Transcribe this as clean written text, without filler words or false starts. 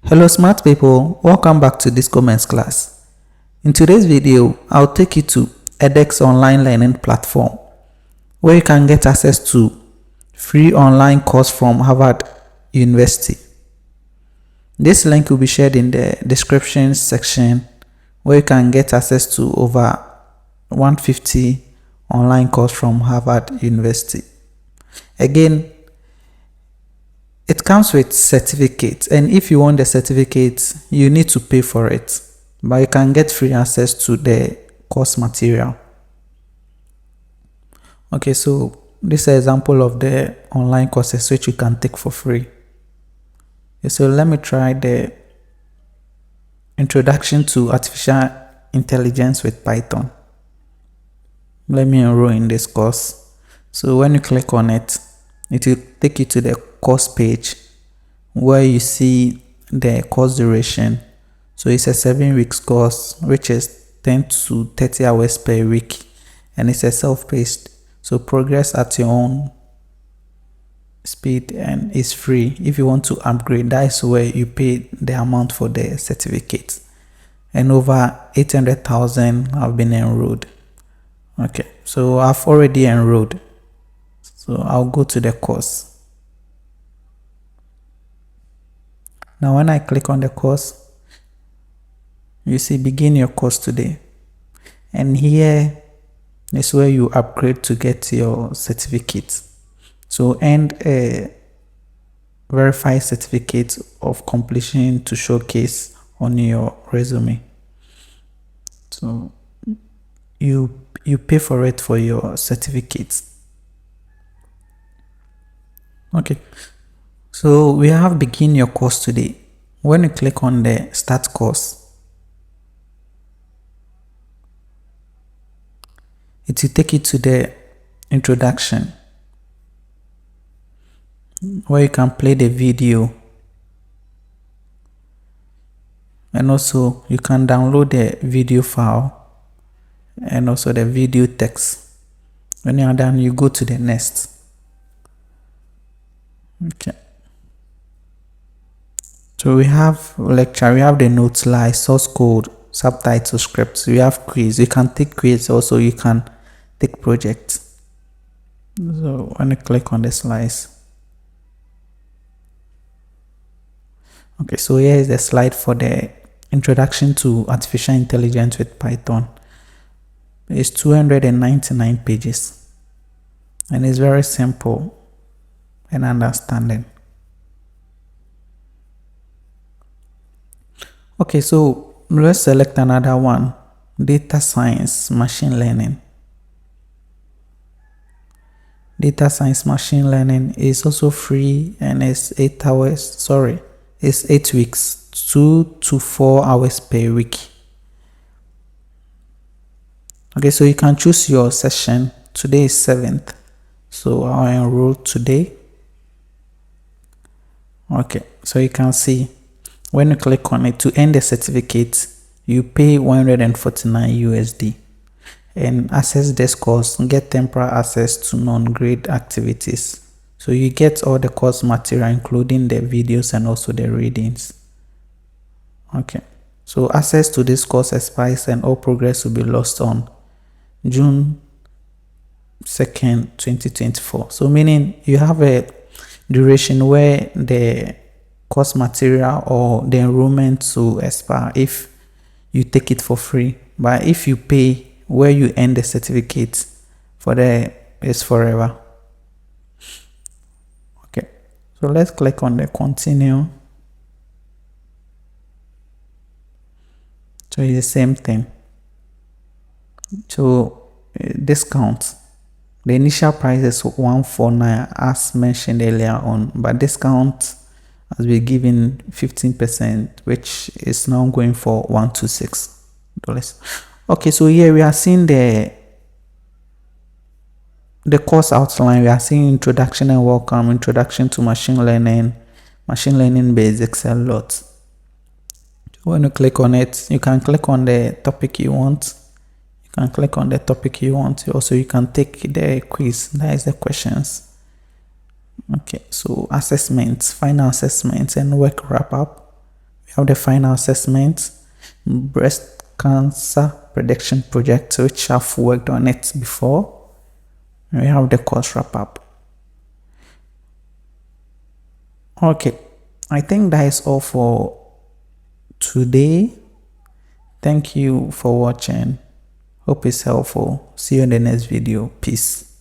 Hello smart people, welcome back to this comments class. In today's video, I'll take you to edX online learning platform where you can get access to free online course from Harvard University. This link will be shared in the description section where you can get access to over 150 online course from Harvard University. Again, it comes with certificates, and if you want the certificate, you need to pay for it, but you can get free access to the course material. Okay, so this is an example of the online courses which you can take for free. Okay, so let me try the Introduction to Artificial Intelligence with Python. Let me enroll in this course. So when you click on it, it will take you to the course page where you see the course duration. So it's a 7-week course which is 10 to 30 hours per week, and it's a self-paced, so progress at your own speed and it's free. If you want to upgrade, that is where you pay the amount for the certificate, and over 800,000 have been enrolled. Okay, so I've already enrolled, so I'll go to the course. Now when I click on the course, you see begin your course today, and here is where you upgrade to get your certificate. So earn a verified certificate of completion to showcase on your resume. So you pay for it for your certificates. Okay, so we have begin your course today. When you click on the start course, it will take you to the introduction where you can play the video, and also you can download the video file and also the video text. When you are done, you go to the next. Okay, so we have lecture, we have the notes, slides, source code, subtitle, scripts, we have quiz. You can take quiz, also you can take projects. So when you click on the slides, okay, so here is the slide for the Introduction to Artificial Intelligence with Python. It's 299 pages, and it's very simple and understanding. Okay, so let's select another one, data science, machine learning. Data science machine learning is also free, and it's 8 weeks, 2 to 4 hours per week. Okay, so you can choose your session. Today is 7th, so I'll enroll today. Okay, so you can see when you click on it, to earn the certificate, you pay 149 USD and access this course, get temporary access to non-grade activities. So you get all the course material including the videos and also the readings. Okay, so access to this course expires and all progress will be lost on June 2nd, 2024. So meaning you have a duration where the course material or the enrollment will expire if you take it for free, but if you pay, where you earn the certificate for is forever. Okay, so let's click on the continue. So it's the same thing. So discount, the initial price is 149 as mentioned earlier on, but discount has been given 15%, which is now going for $126. Okay, so here we are seeing the course outline. We are seeing introduction and welcome, introduction to machine learning basics, a lot. When you click on it, you can click on the topic you want. Also, you can take the quiz, that is the questions. Okay, so assessments, final assessments and work wrap up. We have the final assessment, breast cancer prediction project, which I've worked on it before. We have the course wrap up. Okay, I think that is all for today. Thank you for watching. Hope it's helpful. See you in the next video. Peace.